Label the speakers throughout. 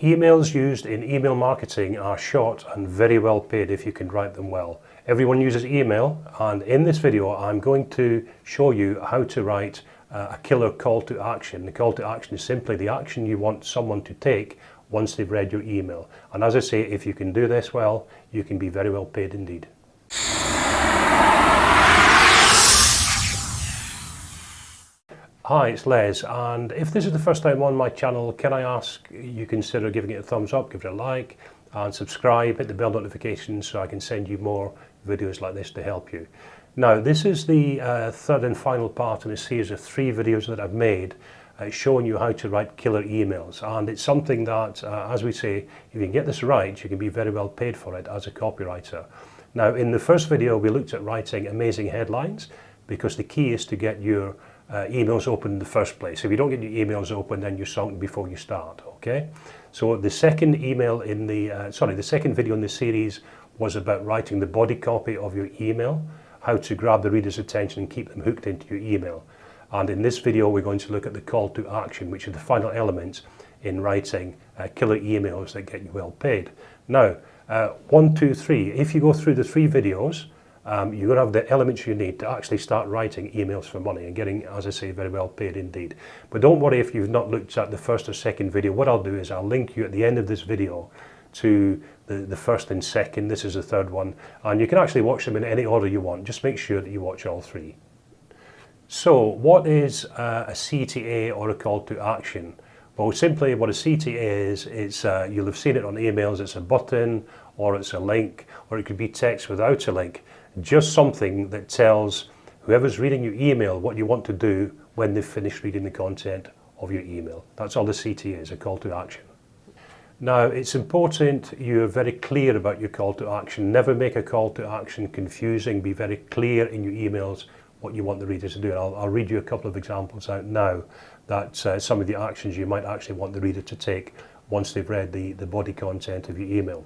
Speaker 1: Emails used in email marketing are short and very well paid if you can write them well. Everyone uses email, and in this video I'm going to show you how to write a killer call to action. The call to action is simply the action you want someone to take once they've read your email. And as I say, if you can do this well, you can be very well paid indeed. Hi, it's Les, and if this is the first time on my channel, can I ask you consider giving it a thumbs up, give it a like, and subscribe, hit the bell notifications so I can send you more videos like this to help you. Now, this is the third and final part in a series of 3 videos that I've made showing you how to write killer emails, and it's something that, as we say, if you can get this right, you can be very well paid for it as a copywriter. Now, in the first video, we looked at writing amazing headlines, because the key is to get your emails open in the first place. If you don't get your emails open, then you're sunk before you start, okay? So the second email in the second video in the series was about writing the body copy of your email, how to grab the reader's attention and keep them hooked into your email. And in this video, we're going to look at the call to action, which is the final element in writing killer emails that get you well paid. Now, 1, 2, 3, if you go through the 3 videos, you're going to have the elements you need to actually start writing emails for money and getting, as I say, very well paid indeed. But don't worry if you've not looked at the first or second video. What I'll do is I'll link you at the end of this video to the first and second. This is the third one, and you can actually watch them in any order you want. Just make sure that you watch all 3. So what is a CTA or a call to action? Well, simply what a CTA is, it's you'll have seen it on emails. It's a button, or it's a link, or it could be text without a link. Just something that tells whoever's reading your email what you want to do when they've finished reading the content of your email. That's all the CTA is, a call to action. Now, it's important you're very clear about your call to action. Never make a call to action confusing. Be very clear in your emails what you want the reader to do. I'll read you a couple of examples out now that some of the actions you might actually want the reader to take once they've read the body content of your email.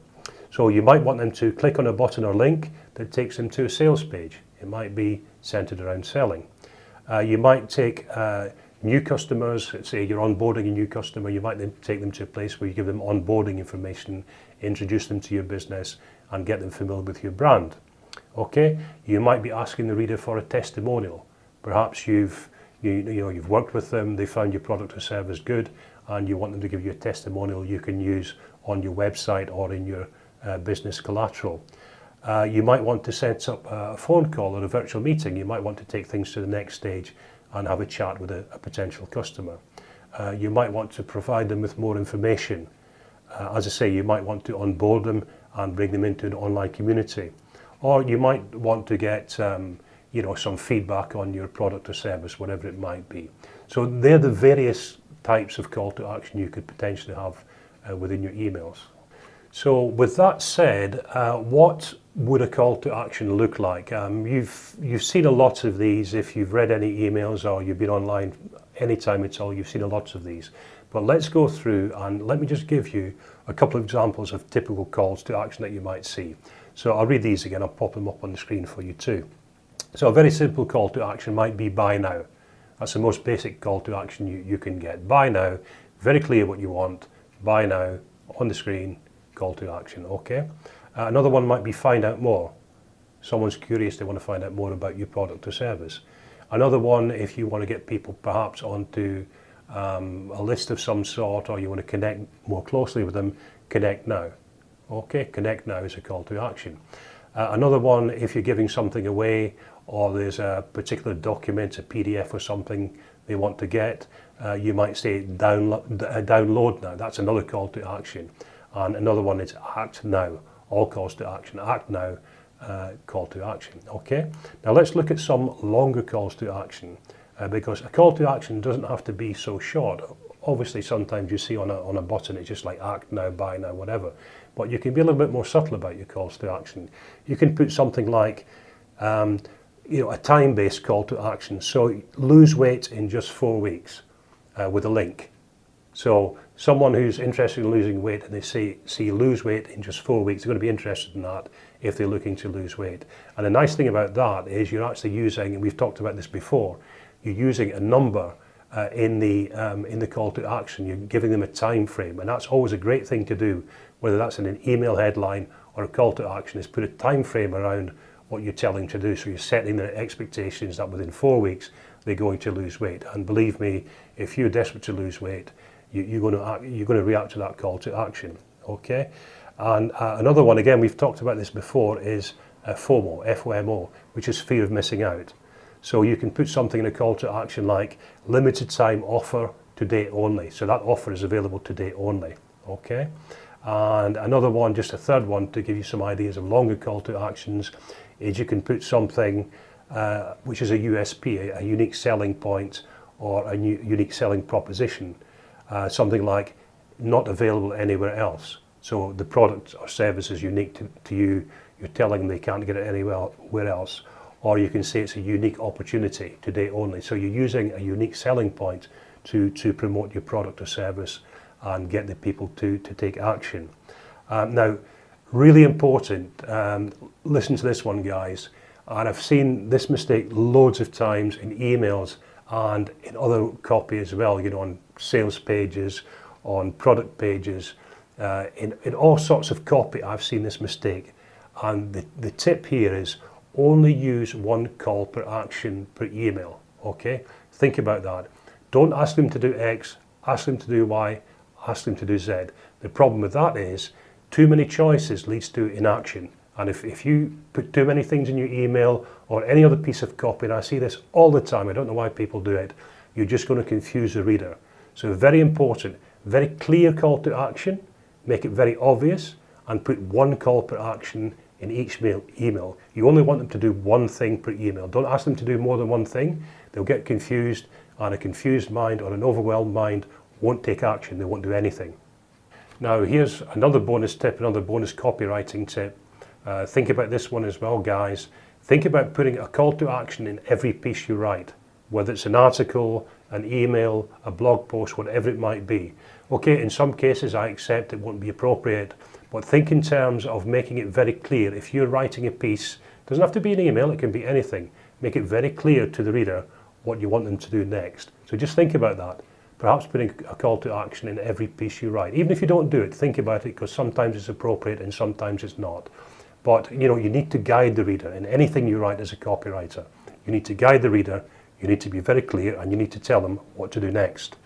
Speaker 1: So you might want them to click on a button or link that takes them to a sales page. It might be centered around selling. You might take new customers, say you're onboarding a new customer, you might then take them to a place where you give them onboarding information, introduce them to your business, and get them familiar with your brand. Okay, you might be asking the reader for a testimonial. Perhaps you've worked with them, they found your product or service good, and you want them to give you a testimonial you can use on your website or in your business collateral. You might want to set up a phone call or a virtual meeting. You might want to take things to the next stage and have a chat with a potential customer. You might want to provide them with more information. As I say, you might want to onboard them and bring them into an online community. Or you might want to get some feedback on your product or service, whatever it might be. So they're the various types of call to action you could potentially have within your emails. So with that said, what would a call to action look like? You've seen a lot of these. If you've read any emails or you've been online any time at all, you've seen a lot of these. But let's go through and let me just give you a couple of examples of typical calls to action that you might see. So I'll read these again. I'll pop them up on the screen for you too. So a very simple call to action might be buy now. That's the most basic call to action you can get. Buy now, very clear what you want. Buy now, on the screen, call to action, okay? Another one might be find out more. Someone's curious, they want to find out more about your product or service. Another one, if you want to get people perhaps onto a list of some sort, or you want to connect more closely with them, connect now. Okay, connect now is a call to action. Another one, if you're giving something away, or there's a particular document, a PDF or something they want to get, you might say download now. That's another call to action. And another one is act now. All calls to action. Act now, call to action. Okay. Now let's look at some longer calls to action, because a call to action doesn't have to be so short. Obviously, sometimes you see on a button it's just like act now, buy now, whatever. But you can be a little bit more subtle about your calls to action. You can put something like a time-based call to action. So lose weight in just 4 weeks with a link. So someone who's interested in losing weight and they see lose weight in just 4 weeks, they're going to be interested in that if they're looking to lose weight. And the nice thing about that is you're actually using, and we've talked about this before, you're using a number in the call to action. You're giving them a time frame, and that's always a great thing to do, whether that's in an email headline or a call to action, is put a time frame around what you're telling them to do. So you're setting their expectations that within 4 weeks they're going to lose weight. And believe me, if you're desperate to lose weight, you're going to react to that call to action. Okay, and another one, again, we've talked about this before, is FOMO, FOMO, which is fear of missing out. So you can put something in a call to action like limited time offer today only. So that offer is available today only. Okay, and another one, just a third one, to give you some ideas of longer call to actions, is you can put something which is a USP, a unique selling point, or a unique selling proposition. Something like not available anywhere else. So the product or service is unique to you. You're telling them they can't get it anywhere else. Or you can say it's a unique opportunity today only. So you're using a unique selling point to promote your product or service and get the people to take action. Now, really important, listen to this one, guys. And I've seen this mistake loads of times in emails and in other copy as well, you know, on sales pages, on product pages, in all sorts of copy. I've seen this mistake. And the tip here is only use one call per action per email. Okay, think about that. Don't ask them to do X, ask them to do Y, ask them to do Z. The problem with that is too many choices leads to inaction. And if you put too many things in your email or any other piece of copy, and I see this all the time, I don't know why people do it, you're just going to confuse the reader. So very important, very clear call to action, make it very obvious, and put one call per action in each email. You only want them to do one thing per email. Don't ask them to do more than one thing. They'll get confused, and a confused mind or an overwhelmed mind won't take action. They won't do anything. Now here's another bonus tip, another bonus copywriting tip. Think about this one as well, guys. Think about putting a call to action in every piece you write, whether it's an article, an email, a blog post, whatever it might be. Okay, in some cases I accept it won't be appropriate, but think in terms of making it very clear. If you're writing a piece, it doesn't have to be an email, it can be anything. Make it very clear to the reader what you want them to do next. So just think about that. Perhaps putting a call to action in every piece you write. Even if you don't do it, think about it, because sometimes it's appropriate and sometimes it's not. But you know, you need to guide the reader in anything you write as a copywriter. You need to guide the reader, you need to be very clear, and you need to tell them what to do next.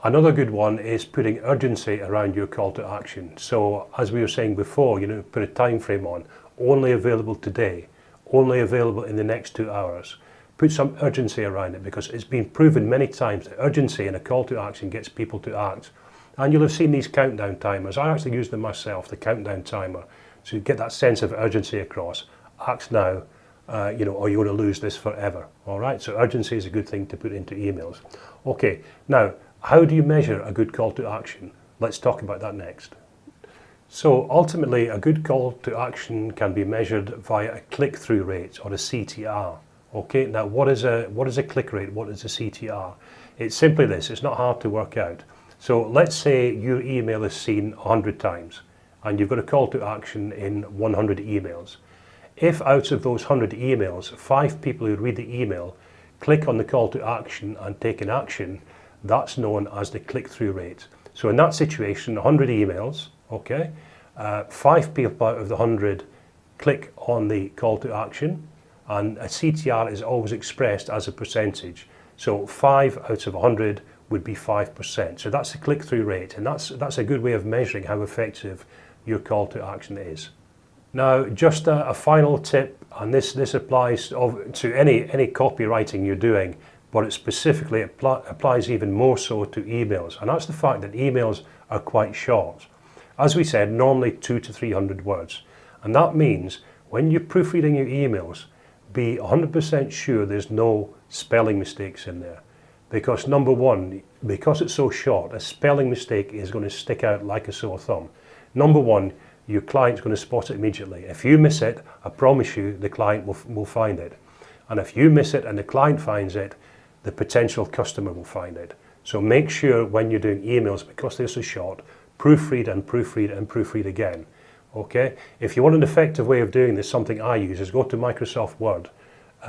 Speaker 1: Another good one is putting urgency around your call to action. So as we were saying before, you know, put a time frame on, only available today, only available in the next 2 hours. Put some urgency around it, because it's been proven many times that urgency in a call to action gets people to act. And you'll have seen these countdown timers. I actually use them myself, the countdown timer. So you get that sense of urgency across. Act now, you know, or you're going to lose this forever. All right, so urgency is a good thing to put into emails. Okay, now, how do you measure a good call to action? Let's talk about that next. So ultimately, a good call to action can be measured via a click-through rate, or a CTR. Okay, now what is a click rate? What is a CTR? It's simply this, it's not hard to work out. So let's say your email is seen 100 times and you've got a call to action in 100 emails. If out of those 100 emails, 5 people who read the email click on the call to action and take an action, that's known as the click-through rate. So in that situation, 100 emails, okay, 5 people out of the 100 click on the call to action, and a CTR is always expressed as a percentage. So 5 out of 100 would be 5%. So that's the click-through rate, and that's a good way of measuring how effective your call to action is. Now, just a final tip, and this applies to any copywriting you're doing, but it specifically applies even more so to emails, and that's the fact that emails are quite short. As we said, normally 200 to 300 words, and that means when you're proofreading your emails, be 100% sure there's no spelling mistakes in there. Because number one, because it's so short, a spelling mistake is going to stick out like a sore thumb. Number one, your client's going to spot it immediately. If you miss it, I promise you the client will find it. And if you miss it and the client finds it, the potential customer will find it. So make sure when you're doing emails, because they're so short, proofread and proofread and proofread again. Okay? If you want an effective way of doing this, something I use is go to Microsoft Word,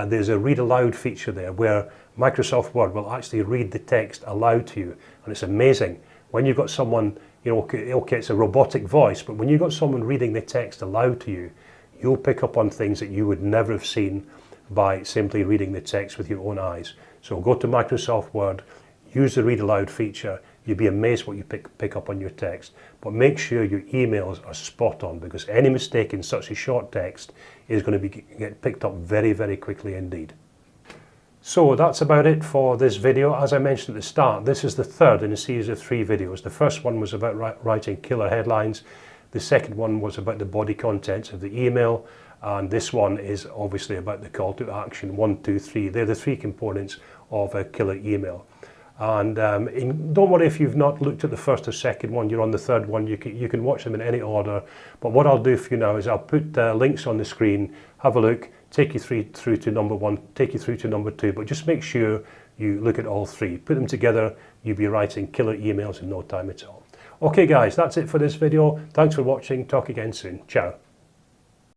Speaker 1: there's a read aloud feature there where Microsoft Word will actually read the text aloud to you. And it's amazing. When you've got someone, okay, it's a robotic voice, but when you've got someone reading the text aloud to you, you'll pick up on things that you would never have seen by simply reading the text with your own eyes. So go to Microsoft Word, use the read aloud feature. You'll be amazed what you pick up on your text. But make sure your emails are spot on, because any mistake in such a short text is going to get picked up very, very quickly indeed. So that's about it for this video. As I mentioned at the start, this is the third in a series of 3 videos. The first one was about writing killer headlines. The second one was about the body contents of the email. And this one is obviously about the call to action 1, 2, 3. They're the 3 components of a killer email. And don't worry if you've not looked at the first or second one, you're on the third one, you can watch them in any order. But what I'll do for you now is I'll put links on the screen, have a look, take you through to number 1, take you through to number 2, but just make sure you look at all 3. Put them together, you'll be writing killer emails in no time at all. Okay guys, that's it for this video. Thanks for watching, talk again soon. Ciao.